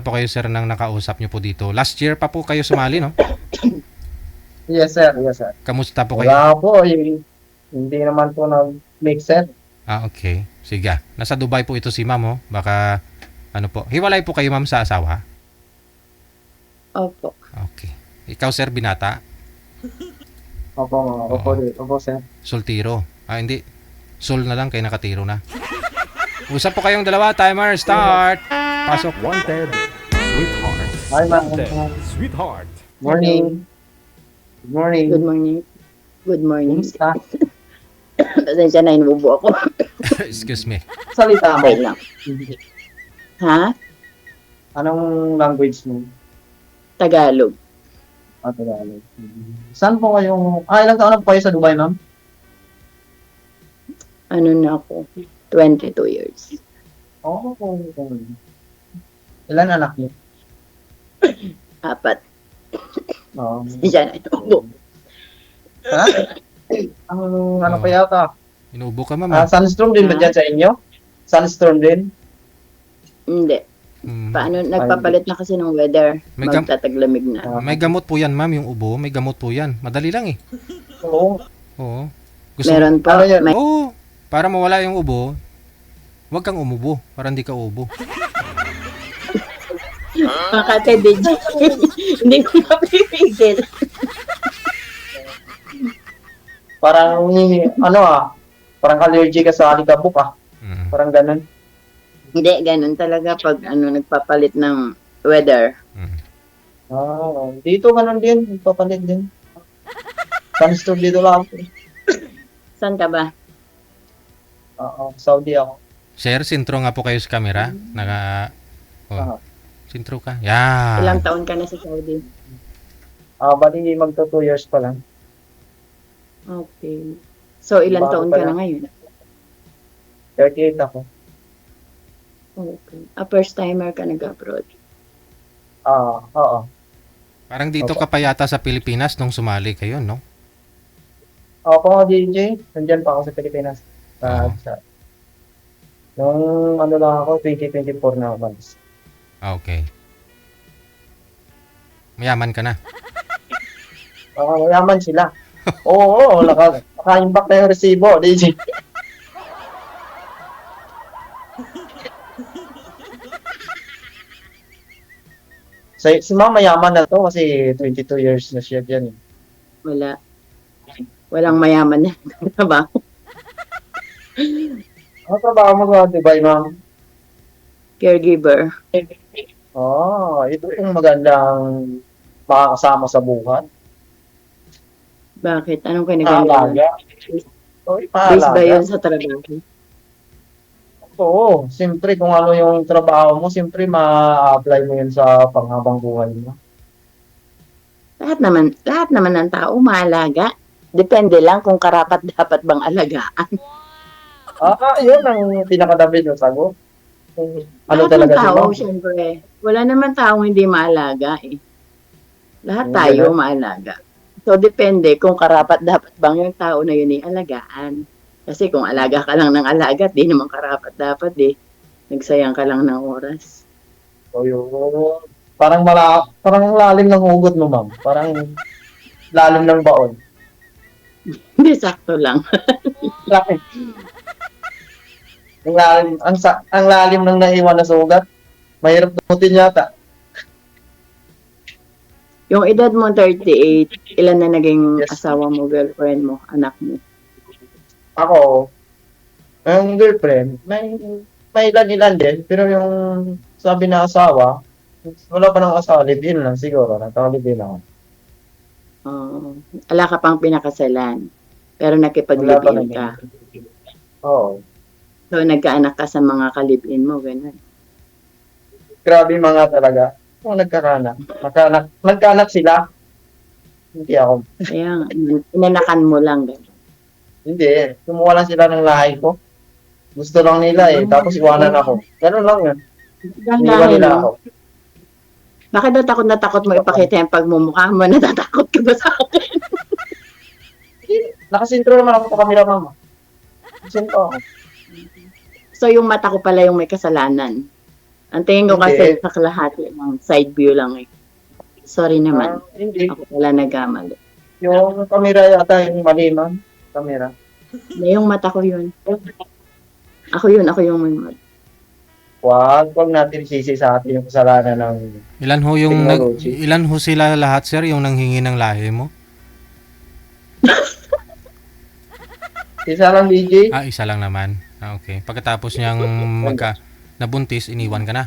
po kayo, sir, nang nakausap nyo po dito. Last year pa po kayo sumali, no? Yes, sir. Yes, sir. Kamusta po kayo? Wala po. Hindi naman po nag-make, sir. Okay. Sige. Nasa Dubai po ito si ma'am, oh. Baka, ano po. Hiwalay po kayo, ma'am, sa asawa? Opo. Okay. Ikaw, sir, binata? Opo, sir. Sultiro? Hindi. Sul na lang, kay nakatiro na. Usap po kayong dalawa. Timer, start! Pasok. Wanted, sweetheart. Hi, ma'am. Wanted, sweetheart. Morning. Good morning. Good morning. Good morning. Kumusta? Pasensya na, inuubo ako. Excuse me. Salita mo. Okay lang. Ha? Anong language mo? Tagalog. Tagalog. Saan po kayong... ilang taon na po kayo sa Dubai, ma'am? Ano na ako? 22 years. Oo. Ilan anak niyo? 4. Oo. Pasensya na, inuubo. Ha? Ano pa yata? Inuubo ka, ma'am. Sunstorm din ba dyan sa inyo? Sunstorm din? Hindi. Paano? Nagpapalit na kasi ng weather. May gam- Magtataglamig na. May gamot po yan, ma'am, yung ubo. May gamot po yan. Madali lang, eh. Oo. Oo. Meron pa. Ano yan? May, Oo. Para mawala yung ubo, huwag kang umubo. Para hindi ka ubo. Makate, DJ. Hindi ko mapipigil. Parang, parang allergy ka sa alikabok Mm. Parang ganun. Hindi, ganun talaga pag nagpapalit ng weather. Mm. Dito ganun din, nagpapalit din. Sunstorm dito lang. Saan ka ba? Saudi ako. Sir, sintro nga po kayo sa camera. Ah. Sintro ka. Yan. Ilang taon ka na sa Saudi? Bali magto 2 years pa lang. Okay. So, ilang Bago taon pa ka na lang. ngayon? 38 ako. Okay. First timer ka nag-abroad. Oo. Parang dito Opo. ka pa yata sa Pilipinas nung sumali kayo, no? Ako, DJ, nandyan pa ako sa Pilipinas. Nung lang ako, 2024 na ako. Okay. Mayaman ka na. Mayaman sila. Oo, naka-impact na yung resibo, DJ. Si Ma'am mayaman na to kasi 22 years na siya dyan. Wala. Walang mayaman na trabaho. Ano trabaho mo sa Dubai, Ma'am? Caregiver. Ito yung magandang makakasama sa buhay. Bakit? Anong kinaganda? Paalaga. Based ba yun sa trabaho? Oo, siyempre kung ano yung trabaho mo, siyempre ma-apply mo yun sa panghabang buhay mo. Lahat naman ng tao maalaga. Depende lang kung karapat dapat bang alagaan. Yun ang pinakadabi ng sagot. Ano Lahat talaga ng tao, si Ma'am? syempre. Wala naman taong hindi maalaga eh. Lahat tayo maalaga. So, depende kung karapat dapat bang yung tao na yun ay alagaan. Kasi kung alaga ka lang ng alaga, di naman karapat dapat eh. Nagsayang ka lang ng oras. So, yun. Parang lalim ng hugot mo, Ma'am. Parang lalim ng baon. Hindi, sakto lang. Laki. Ang lalim ng naiwan na sugat. Mahirap dumutin yata. Yung edad mo 38, ilan na naging Yes. asawa mo, girlfriend mo, anak mo? Ako, ang girlfriend, may ilan-ilan din. Pero yung sabi na asawa, wala pa ng asawa, live-in lang siguro. Naka-live-in ako. Wala ka pang pinakasalan. Pero Wala pa nakipag-live-in ka. Oo. So, nagkaanak ka sa mga ka-live-in mo, gano'n. Grabe mga talaga. Kung nagkakanak. Nagkaanak sila. Hindi ako. Kaya nga, inanakan mo lang. Gano'n. Hindi. Kumuha lang sila ng lahi ko. Gusto lang nila Tapos iwanan ako. Ganun lang yun. Iniwan nila ako. Bakit daw takot na takot mo ipakita yung pagmumukha mo? Natatakot ka ba sa akin? Nakasintro naman ako sa kamera, Mama. Nakasintro ako. So, yung mata ko pala yung may kasalanan. Ang tingin ko Hindi. kasi sa kalahati ng side view lang eh. Sorry naman. Hindi. Ako pala nagkamali. Yung camera yata yung mali, ma'am. Camera. Na yung mata ko yun. Ako yung may mata. Huwag natin sisi sa atin yung kasalanan ng... Ilan ho yung Technology. ilan ho sila lahat, sir, yung nanghingi ng lahi mo? Isa lang, DJ. Ah, isa lang naman. Ah, okay. Pagkatapos niyang nabuntis, iniwan ka na.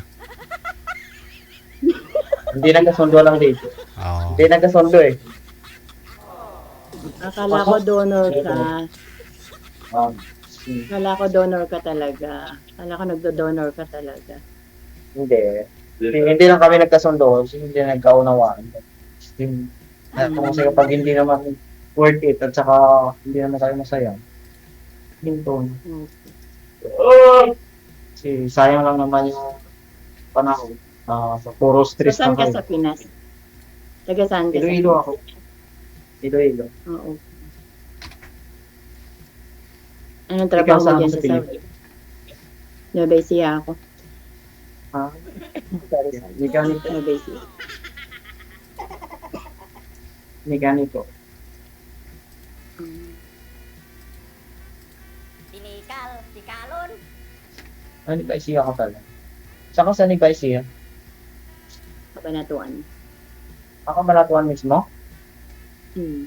Hindi nagkasundo lang dito. Oo. Hindi nagkasundo eh. Akala ko donor ka. Um, Akala ko donor ka talaga. Akala ko nagdo-donor ka talaga. hindi. Hindi lang kami nagkasundo. Hindi nagkaunawaan. Kasi kapag hindi naman worth it at saka hindi naman tayo masaya. Hinto. Kasi sayang lang naman yung panahon. Sa puro So, stress saan na ka sa Pinas? Taga saan ka sa Iloilo ako. Iloilo. Oo. Anong trabaho Ikaw mo saan dyan sa sa Saudi? Nueva Ecija ako. Ha? Mekaniko. Nueva Ecija. Mekaniko. Tikalon. Ano ba isiya ka pala? Saka sa ba isiya? Kabanatuan. Ako malatuan mismo? Hmm.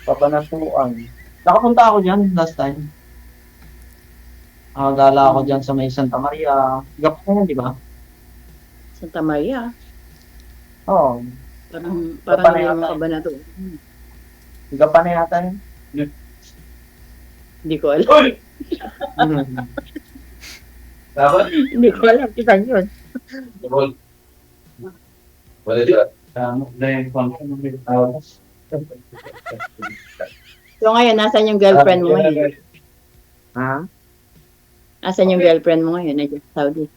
Papanatuan. Nakapunta ako dyan last time. Gala ako dyan sa may Santa Maria. Gap na yun, di ba? Santa Maria. Oo. Parang hindi mo kabanatuan. Gap na yata yun. Hindi ko alam. Dapat? Hindi ko alam. Kitang yun. So ngayon, nasan yung girlfriend mo ngayon? Ha? Asan yung girlfriend mo ngayon? Nandiyan sa Saudi.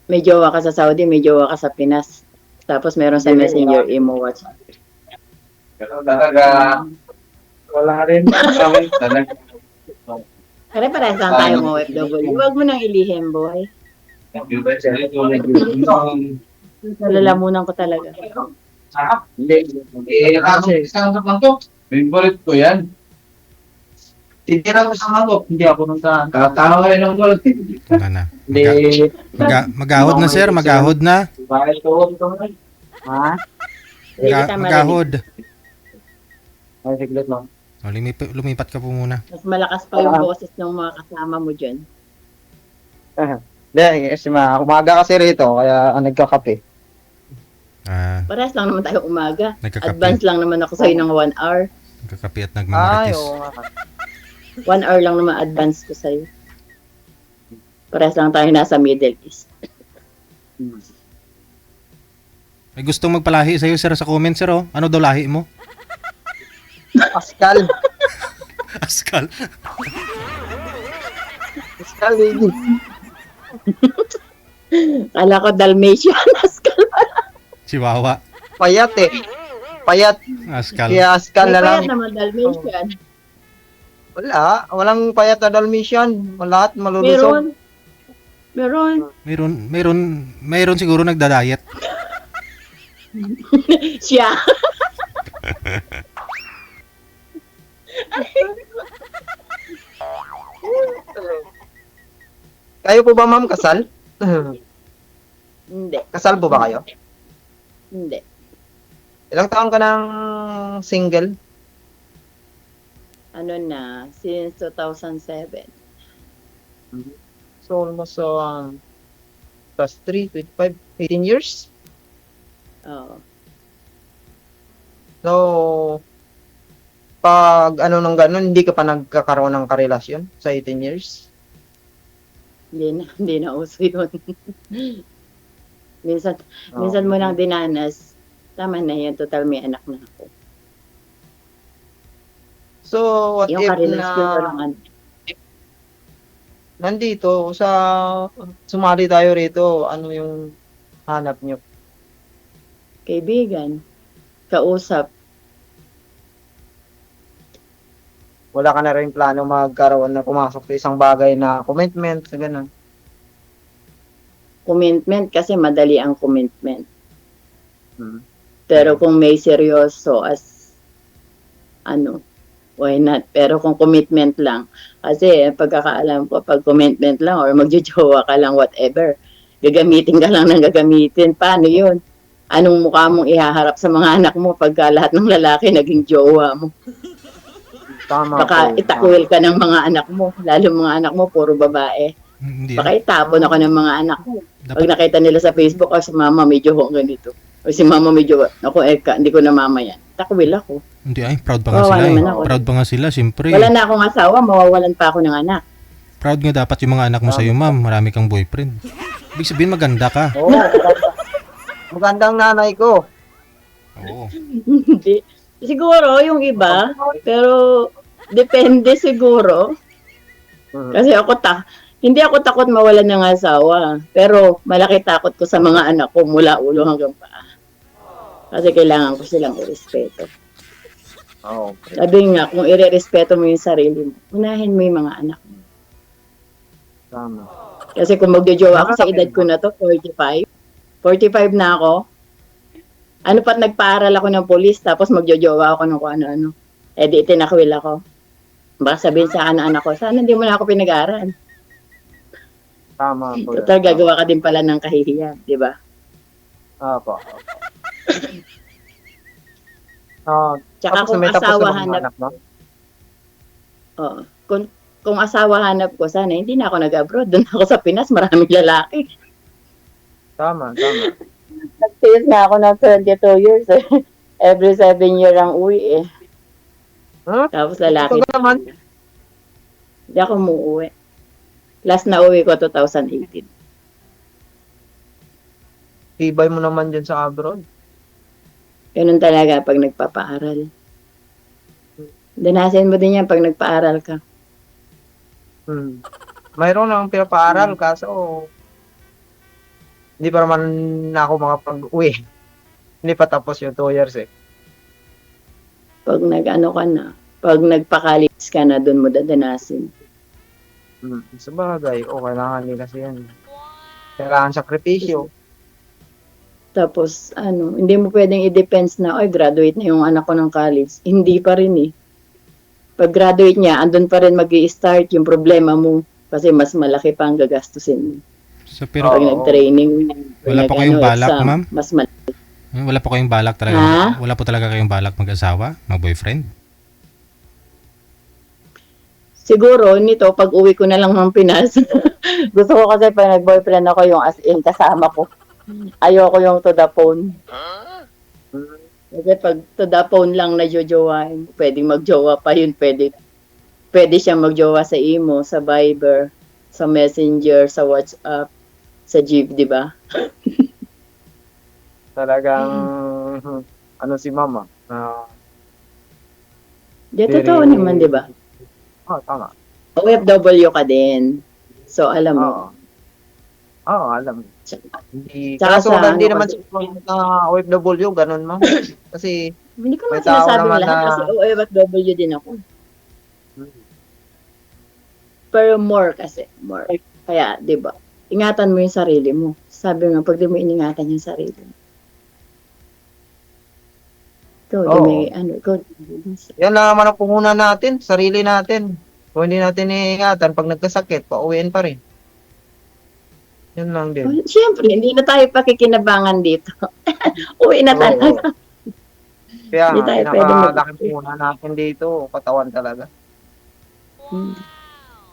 May jowa ka sa Saudi, may jowa ka sa Pinas. Tapos meron sa Messenger, imo watch. Talaga. Wala rin. Talaga. Pare-parehas lang tayo mo OFW. Huwag mo nang ilihim, boy. Nalalamunan ko talaga. Hindi. Kasi, isang lang to. Favorite ko yan. Titira ko sa manok. Hindi ako nung saan. Tatawa kayo ng gold. Wala na. Hindi. Magahod na, sir. Magahod na. Bakit ko ito? Ha? Hindi kita marinig. Magahod. Ay, siglit lang. O, lumipat ka po muna. Mas malakas pa yung boses ng mga kasama mo dyan. Hindi, kasi umaga kasi rito, kaya nagkakape. Ah, Parehas lang naman tayo umaga. nagkakape. Advance lang naman ako sa'yo ng 1 hour. Nagkakape at nagmamarites. nga. 1 hour lang naman advance ko sa'yo. Parehas lang tayo nasa Middle East. May gustong magpalahi sa'yo, sir, sa comment, sir, oh. Ano daw lahi mo? Pascal. Askal. Pascal, baby. Kala ko Dalmatian. Askal pala. Chihuahua. Payat eh. Payat. Askal. Kaya Pascal May na lang. payat naman Dalmatian. Wala. Walang payat na Dalmatian. Lahat malulusog. Meron. Mayroon siguro nagda-diet. Siya. Kayo po ba, ma'am, kasal? Hindi. Kasal po ba kayo? Hindi. Ilang taon ka ng single? Ano na, since 2007. So, almost plus 3, 25, 18 years? Oo. So, pag ano nang ganun, hindi ka pa nagkakaroon ng karelasyon sa 18 years? Hindi na uso yun. minsan mo lang dinanas, tama na yun, total may anak na ako. So, what Yung if karelasyon ko lang, na nandito, sumali tayo rito, ano yung hanap nyo? kaibigan, kausap, Wala ka na rin plano magkaroon na pumasok sa isang bagay na commitment, sa ganun. Commitment kasi madali ang commitment. Hmm. Pero kung may seryoso why not? Pero kung commitment lang, kasi pagkakaalam ko, pag commitment lang or magjojowa ka lang, whatever, gagamitin ka lang ng gagamitin. Paano yun? Anong mukha mong ihaharap sa mga anak mo pagka lahat ng lalaki naging jowa mo? Tama Baka po. itakwil ka ng mga anak mo, lalo mga anak mo, puro babae. Hindi. Baka itapon ako ng mga anak ko. Pag Dapat, nakita nila sa Facebook, si mama medyo ganito. O si mama medyo, ako hindi ko na mama yan. Takwil ako. hindi ay, proud pa nga Kawawa sila eh. naman ako. Proud pa nga sila, siyempre. Wala na akong asawa, mawawalan pa ako ng anak. Proud nga dapat yung mga anak mo sa'yo, ma'am. Marami kang boyfriend. Ibig sabihin, maganda ka. Oo, magandang nanay ko. Oo. Hindi. Siguro yung iba, pero depende siguro. Mhm. Kasi hindi ako takot mawalan ng asawa. Pero malaki takot ko sa mga anak ko mula ulo hanggang paa. Kasi kailangan ko silang irespeto. Okay. Sabi nga, kung irerespeto mo yung sarili mo, unahin mo yung mga anak mo. Tama. Kasi kung magjojowa ako sa edad ko na to, 45 na ako, ano pa't nagpaaral ako ng polis, tapos magjojowa ako ng kung ano-ano. Eh di itinakwil ako. Baka sabihin sa anak ko, sana hindi mo na ako pinag-aaral. Tama po. yan. Total, gagawa ka din pala ng kahihiyan, di ba? Opo. Tsaka Tapos kung may tapos asawa na mga hanap, anak, no? oo. Kung asawa hanap ko, sana hindi na ako nag-abroad. Doon ako sa Pinas, maraming lalaki. Tama. Nag-sales na ako ng 22 years. Every 7 year ang uwi eh. Huh? Tapos lalaki. Ito naman. Hindi ako umuwi. Last na uwi ko 2018. Tibay mo naman dyan sa abroad. Ganun talaga pag nagpapaaral. Danasin mo din yan pag nagpaaral ka. Mayroon lang pinapaaral kaso hindi pa naman ako makapag-uwi. Hindi pa tapos yung 2 years eh. Pag nag-ano ka na, pag nagpakalis ka na, doon mo dadanasin. Sa bagay, kailangan din kasi yan. Kailangan sakripisyo. Tapos, hindi mo pwedeng i-depends na, graduate na yung anak ko ng college. Hindi pa rin eh. Pag graduate niya, andun pa rin mag-i-start yung problema mo kasi mas malaki pa ang gagastusin mo. So, pero, Pag nag-training, wala pa kayong balak, exam, ma'am? mas malaki. Wala po kayong balak talaga? Ha? Wala po talaga kayong balak mag-asawa? Mag-boyfriend? Siguro, nito, pag uwi ko na lang ng Pinas, gusto ko kasi pag nag-boyfriend ako yung as in kasama ko. Ayoko yung to the phone. Kasi pag to the phone lang na jojowain, pwedeng magjowa pa yun, pwede siyang magjowa sa imo, sa Viber, sa Messenger, sa WhatsApp, sa Jeep, di ba? Talagang si mama. Di, totoo naman, di ba? Tama. OFW ka din. So, alam mo. Alam. Tsaka Hindi, Tsaka kaso sa hindi ano naman kasi- sa OFW, ganun ma'am. Kasi, Hindi ko may naman tao sinasabing naman lahat na- kasi OFW din ako. Pero more kasi, more. Kaya, di ba, ingatan mo yung sarili mo. Sabi nga, pag di mo iningatan yung sarili mo. Ikaw, di Oo. may, ikaw, yan lang naman ang puhunan natin, sarili natin. Kung hindi natin iingatan, pag nagkasakit, pauwiin pa rin. Yan lang din. siyempre, hindi na tayo pakikinabangan dito. Uwi na Oo. talaga. Kaya Hindi nga, tayo pwede pinakalaking puhunan natin dito, katawan talaga. Hmm.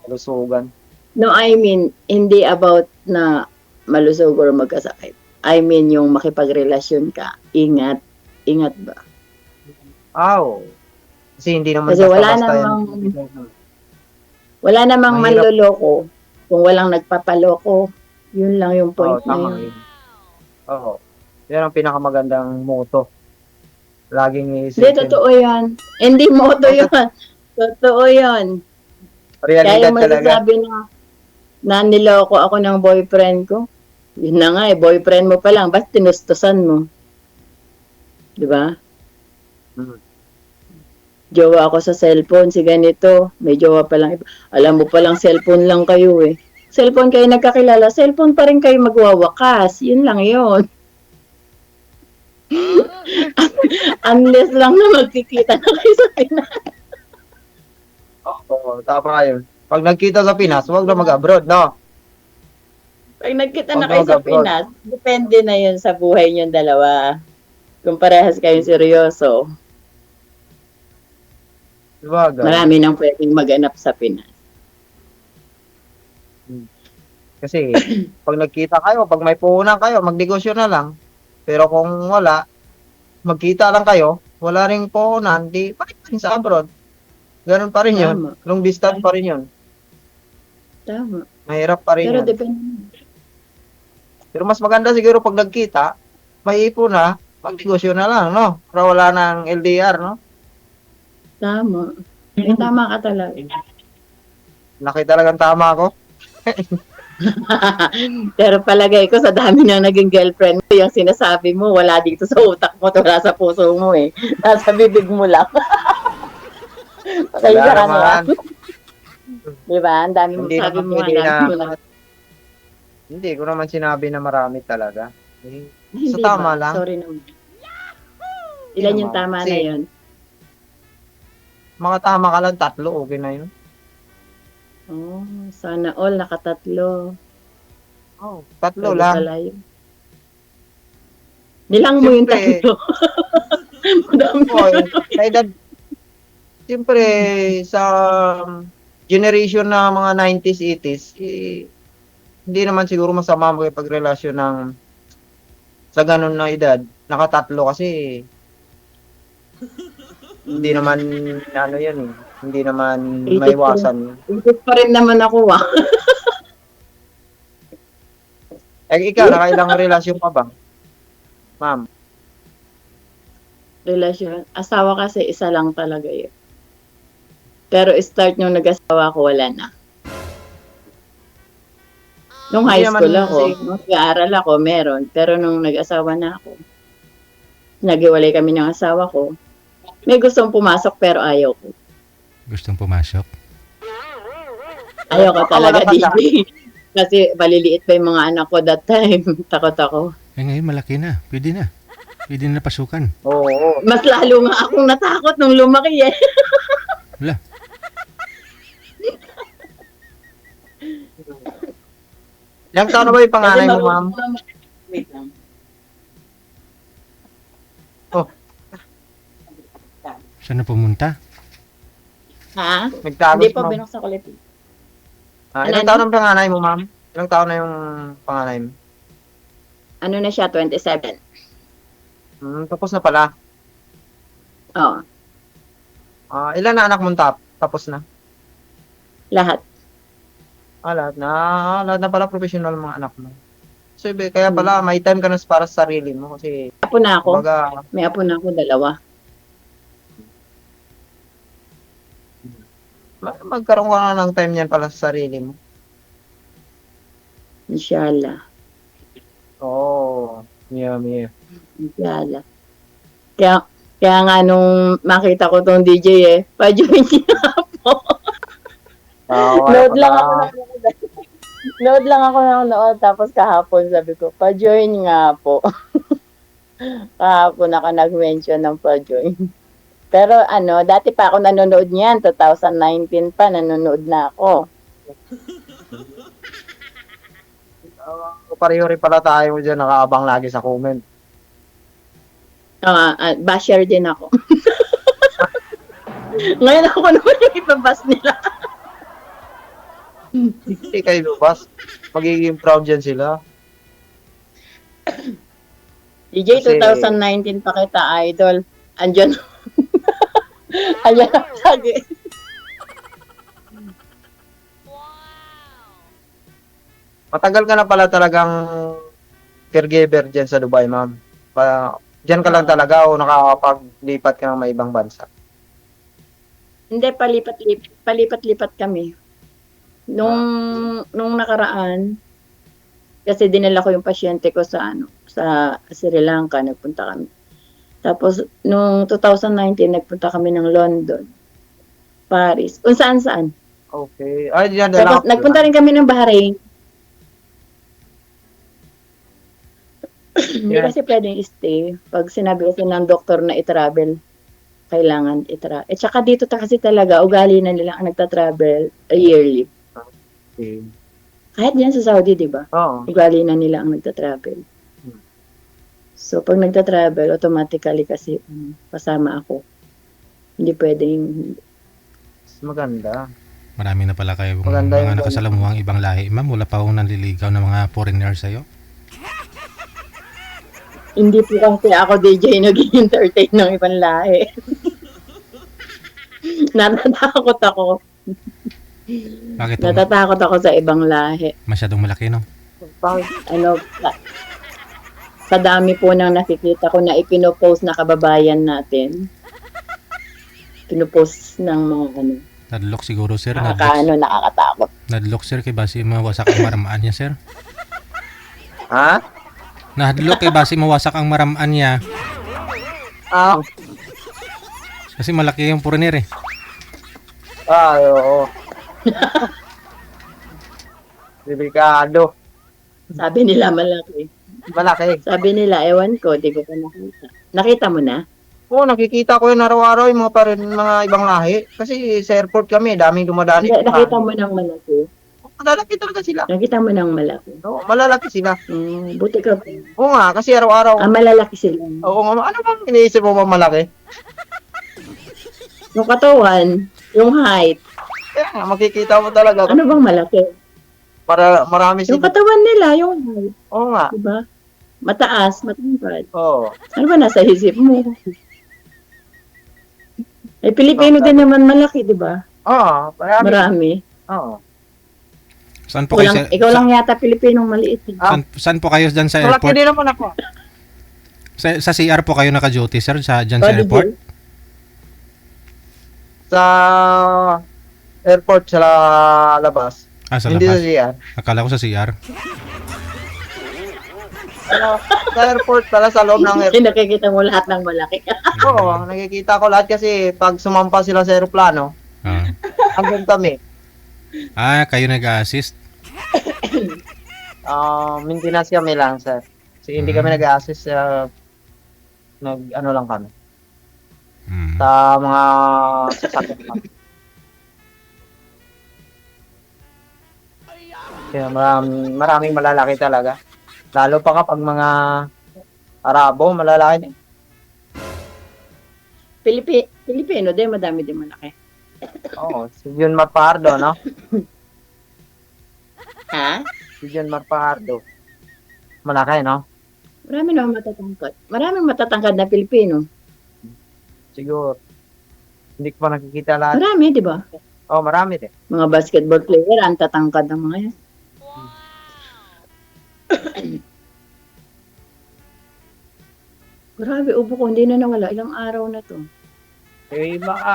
Kalusugan. No, I mean, hindi about na malusog or magkasakit. I mean, yung makipagrelasyon ka, ingat. Ingat ba? Oo. Kasi hindi naman Kasi wala basta-basta yan. Wala namang Mahirap. manloloko kung walang nagpapaloko. Yun lang yung point na Tama yun. yun. Oo. Yan ang pinakamagandang motto. Laging Hindi, iisipin. totoo yan. Hindi moto yun. Totoo yun. Kaya Realidad yung talaga. masasabi na niloko ako ng boyfriend ko, yun na nga boyfriend mo pa lang, ba't tinustusan mo? Di ba? Mm. jowa ako sa cellphone, si ganito, may jowa pa lang. Alam mo palang cellphone lang kayo eh. Cellphone kayo nagkakilala, cellphone pa rin kayo magwawakas. Yun lang yun. Unless lang na magkikita na kayo sa Pinas. Oo, tama yun. Pag nagkita sa Pinas, huwag na mag-abroad, no? Pag nagkita na Pag kayo sa mag-abroad. Pinas, depende na yun sa buhay niyong dalawa. Kung parehas kayong seryoso, Diba, guys? marami nang pwedeng maganap sa Pinas. Kasi, pag nagkita kayo, pag may puhunan kayo, magnegosyo na lang. Pero kung wala, magkita lang kayo, wala ring puhunan, di, bakit pa rin sa abroad? Ganun pa rin yun. Tama. Long distance pa rin yun. Tama. Mahirap pa rin Pero yun. depende. Pero mas maganda siguro pag nagkita, may ipon na, magnegosyo na lang, no? Para wala ng LDR, no? Tama. May tama ka talaga. Laki talagang tama ako. Pero palagay ko sa dami ng naging girlfriend mo, yung sinasabi mo, wala dito sa utak mo, wala sa puso mo eh. Nasa bibig mo lang. Pasensya ka na. naman. Di ba? Ang dami mo Hindi sabi naman mo, ang pwede dami na, mo lang. hindi ko naman sinabi na marami talaga. Hindi tama ba? lang. Sorry naman. Ilan yung naman. tama na Kasi- yun? Mga tama ka lang, 3, okay na yun. Oh, sana all nakatatlo. Oh, 3 Pwede lang. pala yun. Nilang mo yung Siyempre. tatlo. Madami. Oh, sa edad, siyempre, sa generation na mga 90s, 80s, hindi naman siguro masama makipagrelasyon ng sa ganun na edad. Nakatatlo kasi hindi naman ano yan eh. Hindi naman maiwasan. Ikot pa rin naman ako ah. Eh, ikaw, nakailang relasyon pa ba? Ma'am. Relasyon. Asawa kasi isa lang talaga yun. Pero start nung nag-asawa ko, wala na. Nung high Hindi naman school ako, kasi- nung nag-aaral ako, meron. Pero nung nag-asawa na ako, naghiwalay kami ng asawa ko, may gustong pumasok pero ayaw ko. Gustong pumasok? Ayaw ko talaga, Wala pa siya. DJ. Kasi maliliit pa yung mga anak ko that time. Takot ako. Eh ngayon malaki na. Pwede na. Pwede na pasukan. Oo. Mas lalo nga akong natakot nung lumaki eh. Wala. Ilang taon na ba yung panganay Kasi mo, ma'am? Wait lang. Saan na pumunta? Ha? Nagtagos, Hindi pa ma'am. binuksan ko ulit. Ilang Ano? taon ang panganay mo, ma'am? Ilang taon na yung panganay mo? Ano na siya, 27. Tapos na pala. Oo, Ilan na anak mong tapos na? lahat. Lahat na. Lahat na pala professional mga anak mo. So, kaya pala may time ka na para sa sarili mo kasi Apo na ako. kumbaga, May apo na ako, 2. magkaroon ka na ng time niyan pala sa sarili mo. Inshallah. Oo. Yeah. Inshallah. Kaya nga nung makita ko tong DJ eh, pa-join niya po. Nood lang ako Nood lang ako ng nood, tapos kahapon sabi ko, pa-join nga po. Kahapon ako nag-mention ng pa-join. Pero ano, dati pa ako nanonood niyan, 2019 pa, nanonood na ako. Pareho rin pala tayo dyan, nakaabang lagi sa comment. Basher din ako. Ngayon ako naman yung ibabas nila. Hindi kayo lubas. Magiging proud dyan sila. DJ, Kasi- 2019 pa kita, idol. Andyan. Ayan ang lagi. Matagal ka na pala talagang caregiver dyan sa Dubai, ma'am. Dyan ka lang talaga o nakapaglipat ka ng may ibang bansa? Hindi, palipat-lipat kami. Nung nakaraan, kasi dinala ko yung pasyente ko sa sa Sri Lanka, nagpunta kami. Tapos, nung 2019, nagpunta kami ng London, Paris, kung saan-saan. Okay. Ay, diyan Tapos, nagpunta rin kami ng Bahrain. Hindi Yeah. kasi pwedeng stay. Pag sinabi kasi ng doktor na i-travel, kailangan i-travel. At saka dito kasi talaga, ugali na nila ang nagta-travel yearly. Okay. Kahit yan sa Saudi, di ba? Oo. Ugali na nila ang nagta-travel. So, pag nagta-travel, automatically kasi kasama ako. Hindi pwedeng, Mas maganda. Marami na pala kayo Maganda yung mga nakasalamuhang ibang lahi. Ma'am, wala pa akong nanliligaw ng mga foreigner sa'yo. hindi po kasi ako DJ nag-entertain ng ibang lahi. Natatakot ako. Bakit po? Natatakot ako sa ibang lahi. Masyadong malaki, no? Bakit? Ano, sa dami po nang nakikita ko na ipinopost na kababayan natin. Pinopost ng mga ano, Nadlock siguro, sir. nakakatakot. Nadlock, sir, kay basi mawasak ang maramaan niya, sir. Ha? Nadlock kay basi mawasak ang maramaan niya. Ah. Kasi malaki yung foreigner, eh. Oo. Delikado. Sabi nila malaki. Malaki. Sabi nila, ewan ko, di ko pa nakita. Nakita mo na? Oo, nakikita ko yun araw-araw yung mga ibang lahi. Kasi sa airport kami, daming dumadaan. Nakita mo ng malaki? Malalaki talaga sila. Nakita mo ng malaki? Oo, malalaki sila. Buti ka. Oo nga, kasi araw-araw. Malalaki sila. Oo nga, ano bang iniisip mo ba malaki? Yung katawan, yung height, Kaya nga, makikita mo talaga. ano bang malaki? Para marami Yung sila. katawan nila, yung height, Oo nga. diba? Mataas, matangkad. Oo. Ano ba nasa isip mo? Eh, Pilipino din naman malaki, diba? Oo, marami. Marami. Oo. Saan po kayo, sir? Ikaw lang yata Pilipinong maliit. Eh. Saan po kayo dyan sa Malaki airport? din naman ako. Sa CR po kayo naka-duty, sir? Dyan sa Body airport? build. Sa airport sa labas. Ah, sa Hindi sa labas. CR. Akala ko sa CR. Sa airport pala, sa loob ng airport. Kasi nakikita mo lahat ng malaki. Oo, nakikita ko lahat kasi pag sumampa sila sa aeroplano, Ah. hanggang kami. Kayo nag-assist? Maintenance kami lang, sir. Kasi hindi kami nag-assist sa ano lang kami. Hmm. Sa mga sasakyan kami. Kaya maraming malalaki talaga. Lalo pa kapag mga Arabo, malalaki din. Pilipino din, madami din malaki. Oo, si Jun Marpardo, no? Ha? Si Jun Marpardo. Malaki, no? Marami naman matatangkad. Maraming matatangkad na Pilipino. Siguro. Hindi ko pa nakikita lahat. Marami, di ba? Oo, marami din. Mga basketball player, ang tatangkad ng mga yan. Grabe, ubo ko, hindi na nawala. Ilang araw na to. Eh, baka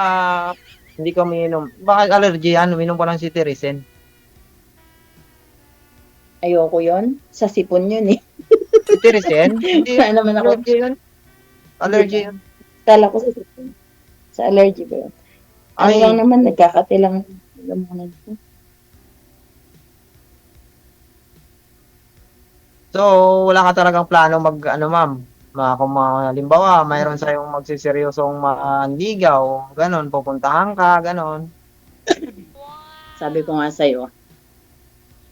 hindi ka umiinom. Baka allergy yan, uminom ka ng cetirizine. Ayoko yon. Sa sipon yun eh. Cetirizine? Hindi. Wala naman ako. Allergy yun. Allergy yun. Kala ko sa sipon. Sa allergy ba yun? Ano Ay. lang naman, nagkakatilang lamunan ko. So, wala ka talagang plano ma'am. Kung halimbawa, mayroon sa'yong magsiseryosong manligaw, ganon, pupuntahan ka, ganon. Sabi ko nga sa'yo,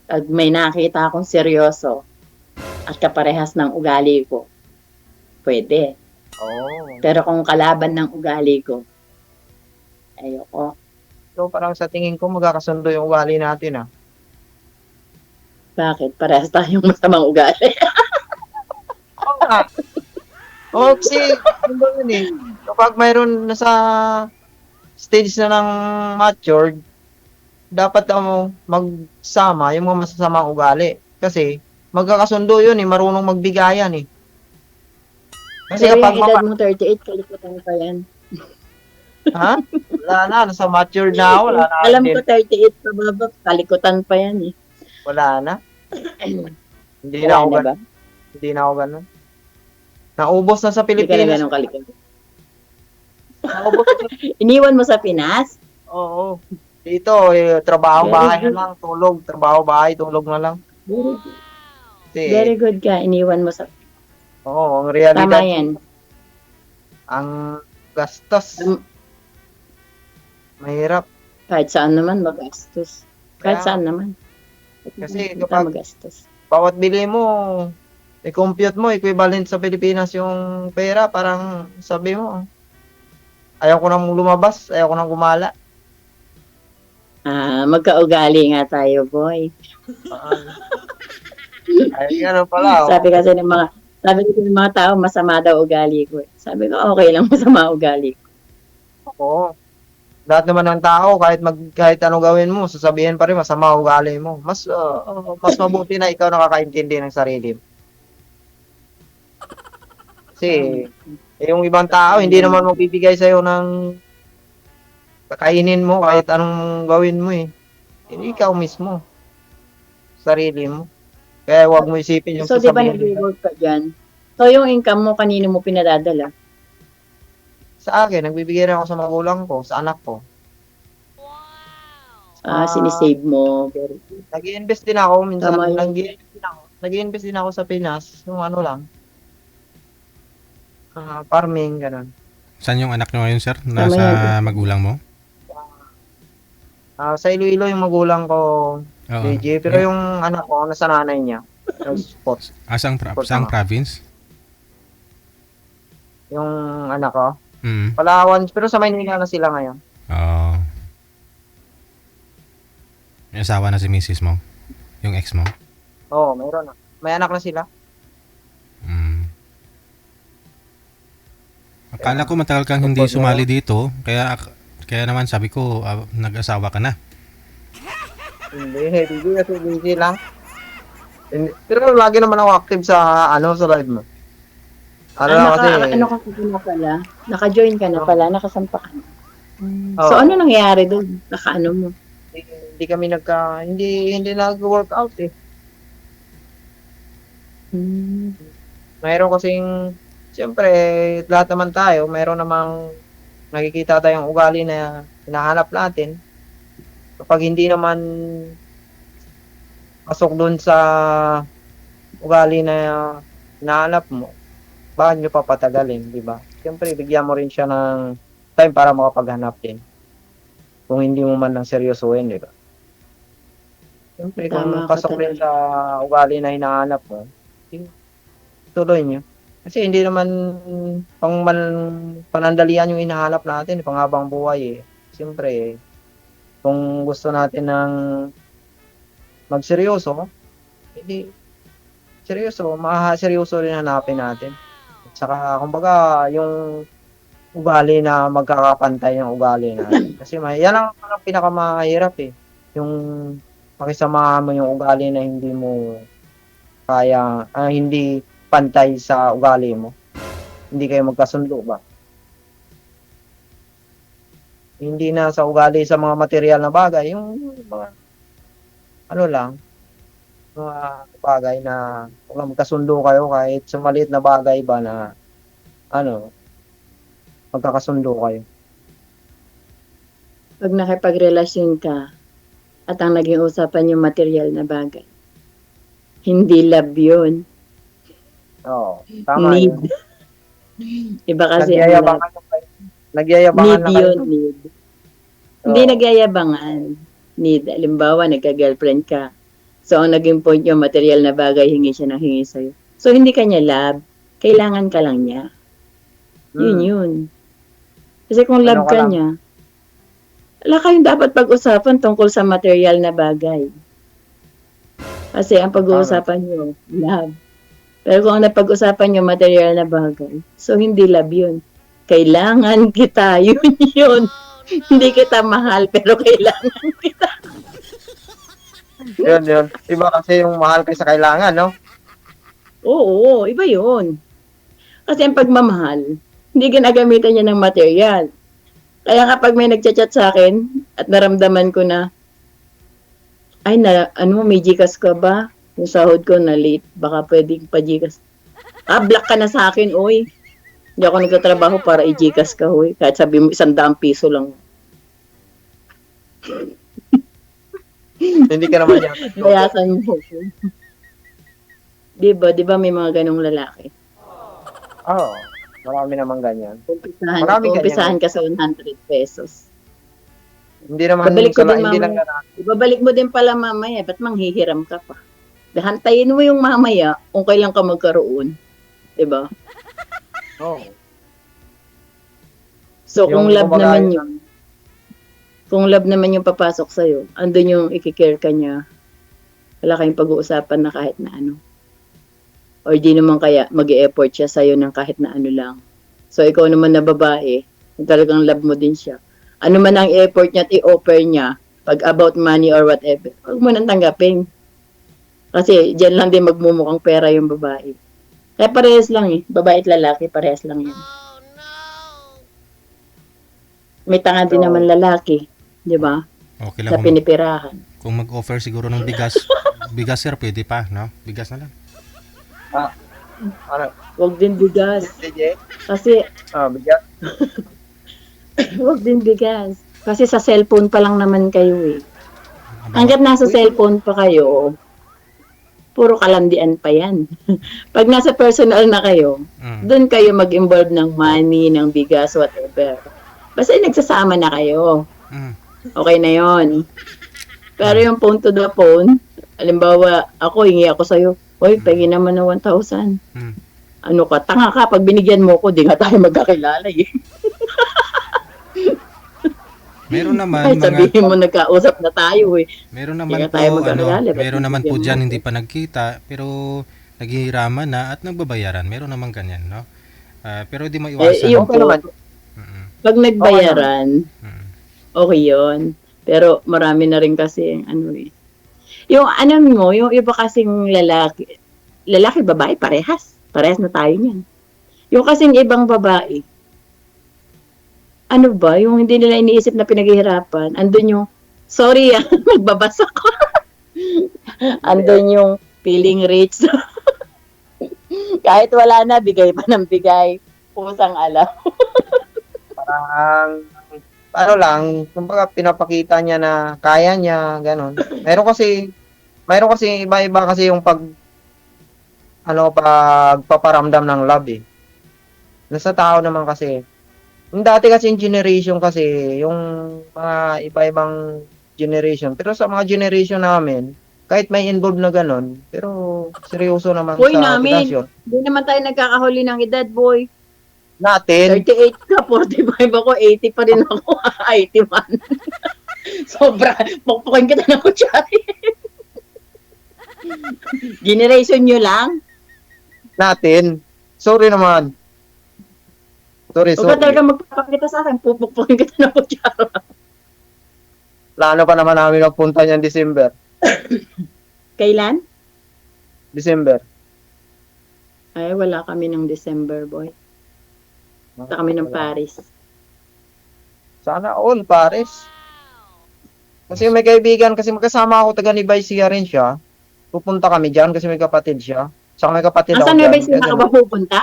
pag may nakita akong seryoso at kaparehas ng ugali ko, pwede. Oo. Pero kung kalaban ng ugali ko, ayoko. So, parang sa tingin ko, magkakasundo yung ugali natin, ah. Bakit? Parehas tayong masamang ugali. Oo nga. Oo, kasi, ano ba yun eh, kapag mayroon nasa stage na ng matured, dapat magsama yung mga masasamang ugali. Kasi, magkakasundo yun eh, marunong magbigayan eh. Kasi Pero kapag yung edad mo 38, kalikutan pa yan. ha? Wala na, nasa matured na ako, wala na. Alam ko 38 pa baba, kalikutan pa yan eh. Wala na. Hindi Wala na ako na ba? ganun. Hindi na ako ganun. Naubos na sa Hindi ka na Pilipinas. ganun kalikot. Naubos na sa... Iniwan mo sa Pinas? Oo. Dito, trabaho, Very bahay good. na lang, tulog. Trabaho, bahay, tulog na lang. Kasi, Very good ka. Iniwan mo sa... oo, ang Tama realidad, yan. ang gastos. Mahirap. Kahit saan naman magastos. Kahit Kaya- saan naman. Kasi Hindi kapag- magastos. Bawat bili mo, i-compute mo, equivalent sa Pilipinas yung pera, parang sabi mo, ayaw ko nang lumabas, ayaw ko nang gumala. Magkaugali nga tayo, boy. Ay, gano'n pala. Oh. Sabi kasi ng mga tao, masama daw ugali ko. Sabi ko, okay lang masama ugali ko. Oo. Lahat naman ng tao, kahit anong gawin mo, sasabihin pa rin masama ugali mo. Mas mabuti na ikaw nakakaintindi ng sarili mo. Kasi, yung ibang tao, hindi naman magbibigay sa'yo ng kakainin mo, kahit anong gawin mo eh. Hindi ikaw mismo. Sarili mo. Kaya huwag mo isipin yung So, di ba sasabihin nila. nag-work ka dyan? So, yung income mo, kanino mo pinadadala? Sa akin, nagbibigay rin ako sa magulang ko, sa anak ko. Sinisave mo. Very good. Nag-i-invest din ako, minsan Tama yun. nag-i-invest din ako sa Pinas, yung ano lang. Farming, ganun. Saan yung anak nyo ngayon, sir? Tama Nasa magulang mo? Sa Iloilo yung magulang ko, Oo. DJ, pero yung anak ko, nasa nanay niya. Sports. Saang province? Yung anak ko, Mm. Palawan, pero sa Maynila na sila ngayon. Oo. May asawa na si misis mo? Yung ex mo? Oo, mayroon na. May anak na sila. Mm. Akala ko matagal kang hindi sumali dito, kaya naman sabi ko nag-asawa ka na. Hindi kasi busy lang. Pero lagi naman ako active sa sa live mo. Ano ka na pala? Naka-join ka na pala, nakasampa ka na. So, Oo. ano nangyari doon? Naka-ano mo? hindi nag-workout eh. Mayroon kasing, siyempre, lahat naman tayo, mayroon namang nakikita tayong ugali na hinahanap natin. Kapag hindi naman pasok doon sa ugali na hinahanap mo, bakit nyo papatagalin, di ba? Siyempre, bigyan mo rin siya ng time para makapaghanap din. Kung hindi mo man lang seryosohin, di ba? Siyempre, kung Tama ka pasok rin talaga. sa ugali na hinahanap mo, tuloy nyo. Kasi hindi naman panandalian yung hinahanap natin, panghabang buhay eh. Siyempre, kung gusto natin ng magseryoso, hindi seryoso rin hanapin natin. At saka, kumbaga, yung ugali na magkakapantay yung ugali natin. Kasi yan ang pinakamahirap eh. Yung makisama mo yung ugali na hindi mo kaya, hindi pantay sa ugali mo. Hindi kayo magkasundo ba? Hindi na sa ugali sa mga material na bagay, yung mga mga bagay na kung magkasundo kayo kahit sa maliit na bagay ba na magkakasundo kayo. Pag nakipagrelasyon ka at ang naging usapan yung material na bagay, hindi love yun. Oo, tama Need. yun. Iba kasi ang love. Nagyayabangan Need na kayo. yun, need. Hindi nagyayabangan. Need. Halimbawa, nagka-girlfriend ka. So, ang naging point yung material na bagay, hingi siya ng hingi sa'yo. So, hindi ka niya love. Kailangan ka lang niya. Yun. Kasi kung Ano love ka ka lang? niya, wala kayong dapat pag-usapan tungkol sa material na bagay. Kasi ang pag-uusapan nyo, love. Pero kung ang napag-usapan nyo, material na bagay, so hindi love yun. Kailangan kita, yun. Hindi kita mahal, pero kailangan kita. Yun. Iba kasi yung mahal kayo sa kailangan, no? Oo, iba yun. Kasi ang pagmamahal, hindi ginagamitan niya ng material. Kaya kapag may nagchat-chat sa akin at naramdaman ko na, may Gcash ka ba? Yung sahod ko na late, baka pwedeng pa Gcash. Black ka na sa akin, oy. Hindi ako nagtatrabaho para i-Gcash ka, oy. Kahit sabi mo 100 piso lang. Hindi ka naman yata. Bayasan mo. Di ba may mga ganong lalaki? Oo. Marami naman ganyan. Umpisahan, Marami umpisahan ka sa 100 pesos. Hindi naman Babalik ko din hindi lang mamaya. ganun. Ibabalik mo din pala mamaya. Ba't manghihiram ka pa? Hantayin mo yung mamaya kung kailan ka magkaroon. Diba? Oo. So, kung Yung love kumbaga, naman yun, kung love naman yung papasok sa'yo, andun yung ikikare ka niya. Wala kayong pag-uusapan na kahit na ano. Or di naman kaya mag-e-effort siya sa'yo ng kahit na ano lang. So, ikaw naman na babae, kung talagang love mo din siya, ano man ang effort niya at i-offer niya, pag about money or whatever, huwag mo nang tanggapin. Kasi dyan lang din magmumukhang pera yung babae. Kaya parehas lang eh. Babae at lalaki, parehas lang yan. May tanga din So, naman lalaki. Di ba? Okay Sa lang pinipirahan. kung mag-offer siguro ng bigas. Bigas sir, pwede pa, no? Bigas na lang. Ano? Huwag din bigas. DJ? Kasi, Bigyan. huwag din bigas. Kasi sa cellphone pa lang naman kayo eh. Hanggat nasa cellphone pa kayo, puro kalandian pa yan. Pag nasa personal na kayo, doon kayo mag-involve ng money, ng bigas, whatever. Basta nagsasama na kayo. Okay na yon. Pero yung phone to the phone, halimbawa, hingi ako sa'yo, hoy, pahingi naman ng 1,000. Ano ka, tanga ka, pag binigyan mo ko, di nga tayo magkakilala eh. Meron naman Ay, sabihin mo, nagkausap na tayo eh. meron naman Hindi na po, tayo magkakilala, ba't meron naman po bibigyan diyan mo? hindi pa nagkita, pero naghihiraman na at nagbabayaran. Meron naman ganyan, no? Pero di maiwasan. Yung Okay po, naman. pag nagbayaran, Mm. okay yun. Pero marami na rin kasi, ano eh. Yung ano mo, yung iba kasing lalaki, babae, parehas. Parehas na tayo niyan. Yung kasing ibang babae, ano ba, yung hindi nila iniisip na pinaghihirapan, andun yung, sorry magbabasa ko. Andun yung feeling rich. Kahit wala na, bigay pa ng bigay. Pusang alam. Parang, ano lang, kumbaga pinapakita niya na kaya niya, ganun. Meron kasi iba-iba kasi yung pagpaparamdam ng love eh. Nasa tao naman kasi, yung dati kasi yung generation kasi, yung mga iba-ibang generation, pero sa mga generation namin, kahit may involved na ganun, pero seryoso naman Boy sa namin. relasyon. Hindi naman tayo nagkakahuli ng edad, boy. Natin, 38 ka, 45 ako, 80 pa rin ako, 81. Sobra, pukpukin kita ng kutsari. Generation nyo lang? natin, sorry naman. Sorry. Huwag ka talaga magpapakita sa akin, pupukpukin kita ng kutsara. Plano pa naman namin magpunta niyan December. Kailan? December. Ay, wala kami ng December, boy. Punta kami ng Paris. Sana all, Paris. Kasi may kaibigan, kasi magkasama ako, taga Nueva Ecija rin siya. Pupunta kami dyan kasi may kapatid siya. Saka may kapatid ako Asan na ba dyan. sila ka ba pupunta?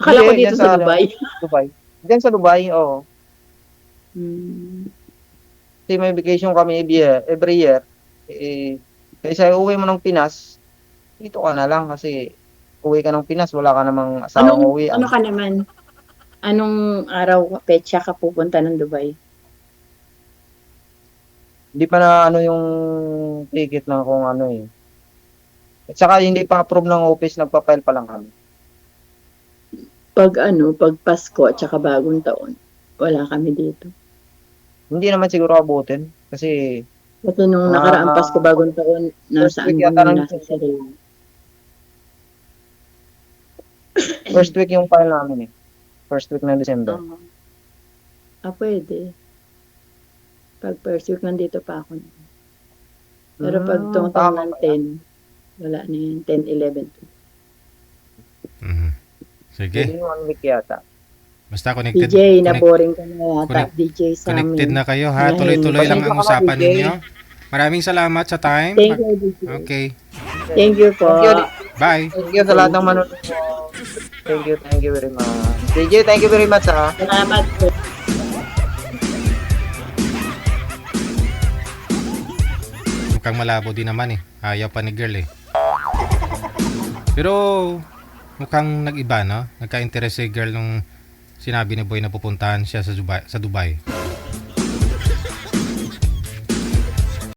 Akala ko Hindi, dito dyan sa Dubai. Dubai. Diyan sa Dubai, oo. Kasi may vacation kami every year. Kaysa uwi mo ng Pinas, dito ka na lang kasi uwi ka ng Pinas, wala ka namang asawang uwi. Ano ka naman? Anong araw, petsa ka pupunta ng Dubai? Hindi pa na ano yung ticket na kung ano eh. At saka hindi pa approve ng office, nagpa-file pa lang kami. Pag Pasko at saka bagong taon, wala kami dito. Hindi naman siguro abutin kasi Kasi nung nakaraang Pasko bagong taon, first nasa week ano yata kami, ng nasa Sri Lanka. first week yung file namin eh. First week ng December. Pwede. Pag first week nandito pa ako. Pero pag tungtong tama ng pala. 10, wala na yun. 10, 11. Sige. Hindi 1 week yata. Basta connected. DJ, na-boring ka na yata. DJ sa Connected amin. na kayo ha. Nahihilo. Tuloy-tuloy lang ang Pasensya ka na, usapan DJ. ninyo. Maraming salamat sa time. Thank you, DJ. Okay. Thank you po. Thank you. Bye! Thank you sa lahat ng manonood. Thank you very much. DJ, thank you very much ha. Salamat po. Mukhang malabo din naman eh. Ayaw pa ni girl eh. Pero mukhang nag-iba no? Nagka-interest si girl nung sinabi ni boy na pupuntahan siya sa Dubai.